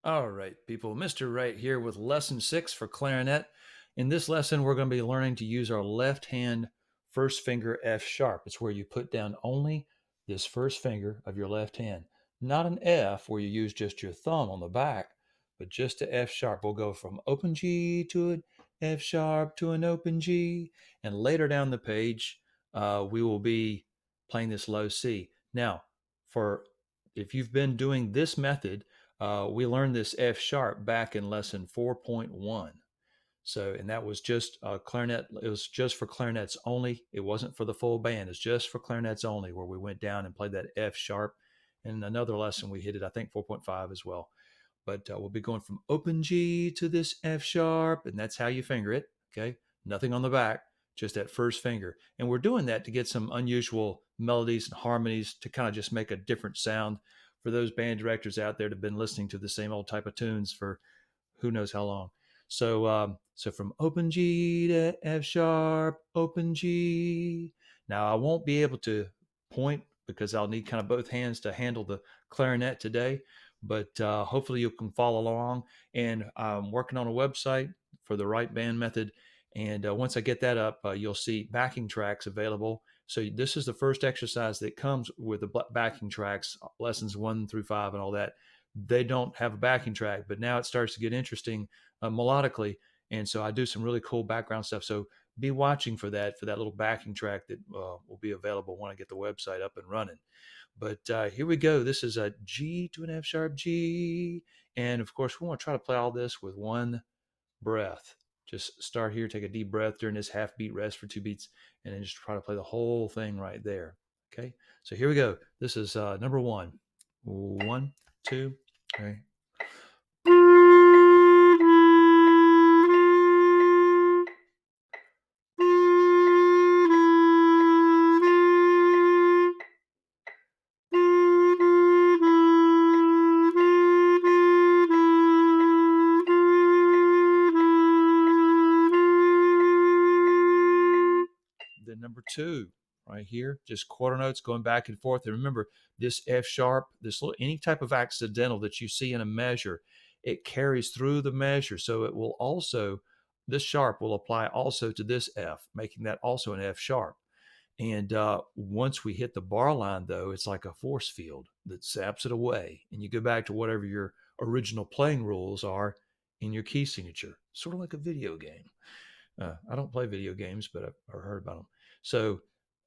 All right, people. Mr. Wright here with lesson 6 for clarinet. In this lesson, we're going to be learning to use our left hand first finger F sharp. It's where you put down only this first finger of your left hand, not an F where you use just your thumb on the back, but just a F sharp. We'll go from open G to an F sharp to an open G, and later down the page, we will be playing this low C. Now, for if you've been doing this method, we learned this F sharp back in lesson 4.1. So, and that was just clarinet. It was just for clarinets only. It wasn't for the full band. It's just for clarinets only, where we went down and played that F sharp. And another lesson we hit it, I think 4.5 as well. But we'll be going from open G to this F sharp, and that's how you finger it. Okay, nothing on the back, just that first finger. And we're doing that to get some unusual melodies and harmonies to kind of just make a different sound for those band directors out there that have been listening to the same old type of tunes for who knows how long. So from open G to F sharp, open G. Now I won't be able to point because I'll need kind of both hands to handle the clarinet today, but hopefully you can follow along. And I'm working on a website for the right band method. And once I get that up, you'll see backing tracks available. So this is the first exercise that comes with the backing tracks, lessons 1 through 5 and all that. They don't have a backing track, but now it starts to get interesting melodically. And so I do some really cool background stuff. So be watching for that little backing track that will be available when I get the website up and running. But here we go. This is a G to an F sharp G. And of course, we want to try to play all this with one breath. Just start here, take a deep breath during this half beat rest for 2 beats, and then just try to play the whole thing right there. Okay. So here we go. This is number one. 1, 2, 3. Then number 2, right here, just quarter notes going back and forth. And remember, this F sharp, this little any type of accidental that you see in a measure, it carries through the measure. So it will also, this sharp will apply also to this F, making that also an F sharp. And once we hit the bar line, though, it's like a force field that zaps it away. And you go back to whatever your original playing rules are in your key signature, sort of like a video game. I don't play video games, but I've heard about them. So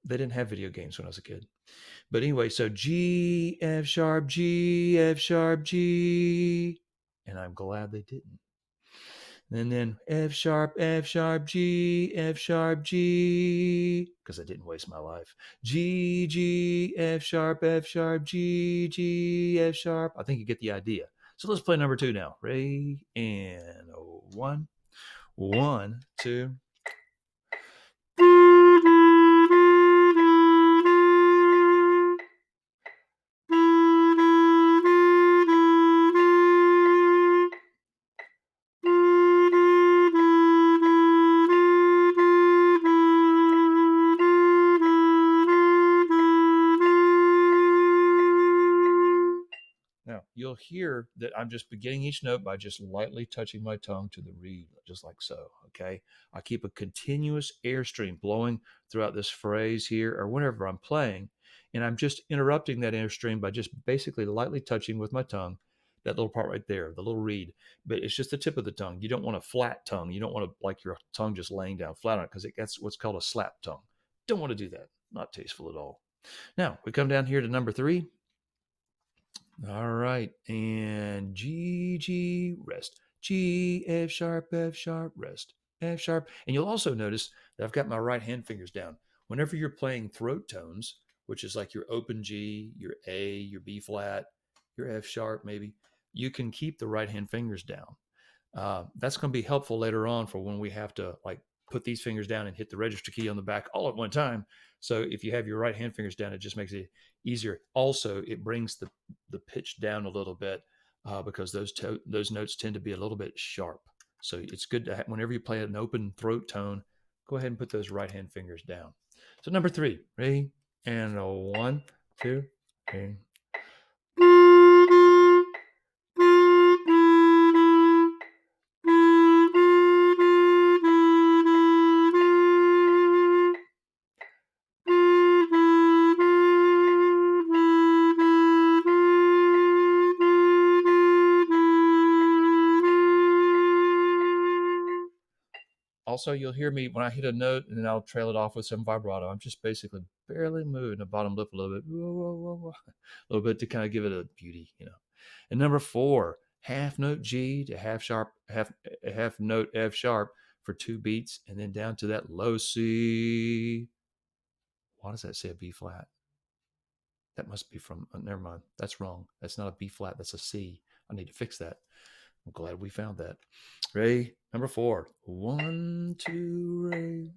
they didn't have video games when I was a kid. But anyway, so G, F sharp, G, F sharp, G. And I'm glad they didn't. And then F sharp, F sharp, G, F sharp, G, because I didn't waste my life. G, G, F sharp, G, G, F sharp. I think you get the idea. So let's play number 2 now. Ready? And 1, 1, 2. Now, you'll hear that I'm just beginning each note by just lightly touching my tongue to the reed, just like so, okay? I keep a continuous airstream blowing throughout this phrase here or whenever I'm playing, and I'm just interrupting that airstream by just basically lightly touching with my tongue, that little part right there, the little reed. But it's just the tip of the tongue. You don't want a flat tongue. You don't want to like your tongue just laying down flat on it because that's what's called a slap tongue. Don't want to do that. Not tasteful at all. Now, we come down here to number 3. All right. And G, G, rest. G, F sharp, rest. F sharp. And you'll also notice that I've got my right hand fingers down. Whenever you're playing throat tones, which is like your open G, your A, your B flat, your F sharp, maybe, you can keep the right hand fingers down. That's going to be helpful later on for when we have to like put these fingers down and hit the register key on the back all at one time. So if you have your right hand fingers down, it just makes it easier. Also, it brings the pitch down a little bit because those notes tend to be a little bit sharp. So it's good to whenever you play an open throat tone, go ahead and put those right hand fingers down. So number 3, ready? And 1, 2, 3. Also, you'll hear me when I hit a note and then I'll trail it off with some vibrato. I'm just basically barely moving the bottom lip a little bit, whoa, whoa, whoa, whoa, a little bit to kind of give it a beauty, you know. And number 4, half note G to half note F sharp for 2 beats, and then down to that low C. Why does that say a B flat? That must be from, never mind. That's wrong. That's not a B flat. That's a C. I need to fix that. I'm glad we found that. Ready? Number 4. 1, 2, Ray.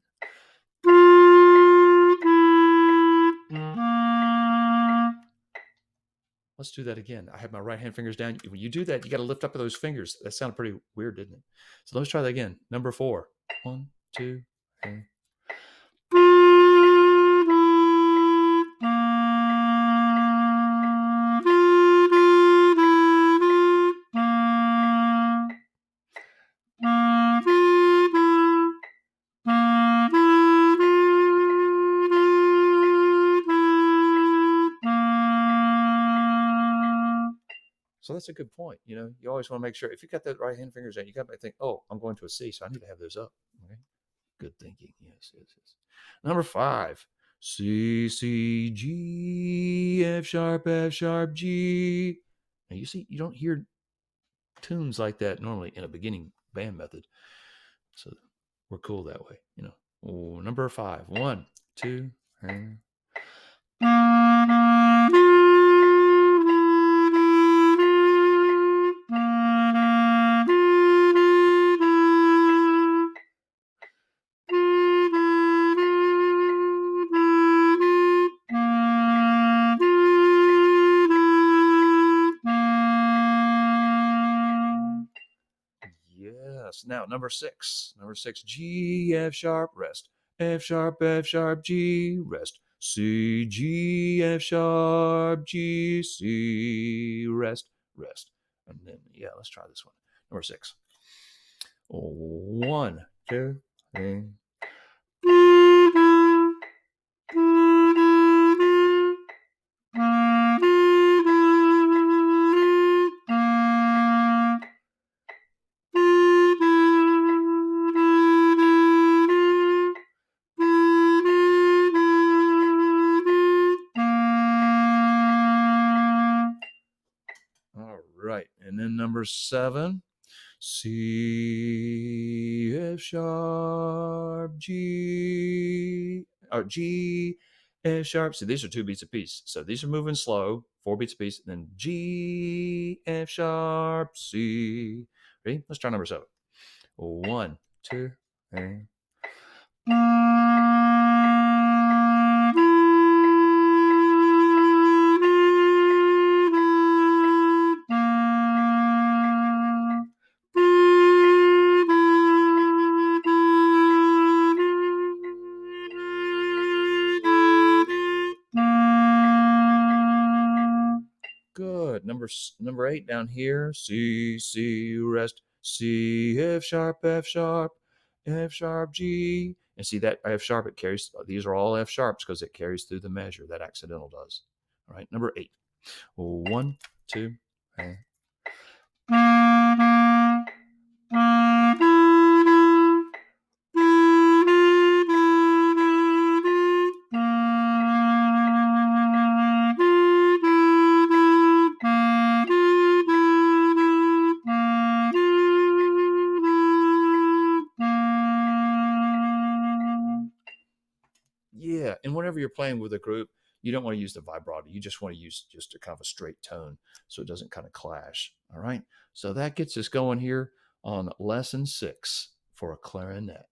Let's do that again. I have my right hand fingers down. When you do that, you got to lift up those fingers. That sounded pretty weird, didn't it? So let's try that again. Number 4. 1, 2, 3. So that's a good point. You know, you always want to make sure if you got that right hand fingers in, you got to think, oh, I'm going to a C, so I need to have those up. Okay. Good thinking. Yes, yes, yes. Number 5. C, C, G, F sharp, G. Now you see, you don't hear tunes like that normally in a beginning band method. So we're cool that way, you know. Oh, number 5. 1, 2, 3. Yes. Now, number 6. Number 6, G, F sharp, rest. F sharp, G, rest. C, G, F sharp, G, C, rest, rest. And then, yeah, let's try this one. Number 6. 1, 2, 3. All right. And then number 7, C, F sharp, G, or G, F sharp. See, these are 2 beats apiece. So these are moving slow, 4 beats apiece. And then G, F sharp, C. Ready? Let's try number 7. 1, 2, 3. Good. Number 8 down here. C, C, rest. C, F sharp, F sharp, F sharp, G. And see that F sharp, it carries, these are all F sharps because it carries through the measure. That accidental does. All right. Number 8. 1, 2, 3. Yeah, and whenever you're playing with a group, you don't want to use the vibrato. You just want to use just a kind of a straight tone so it doesn't kind of clash. All right. So that gets us going here on lesson 6 for a clarinet.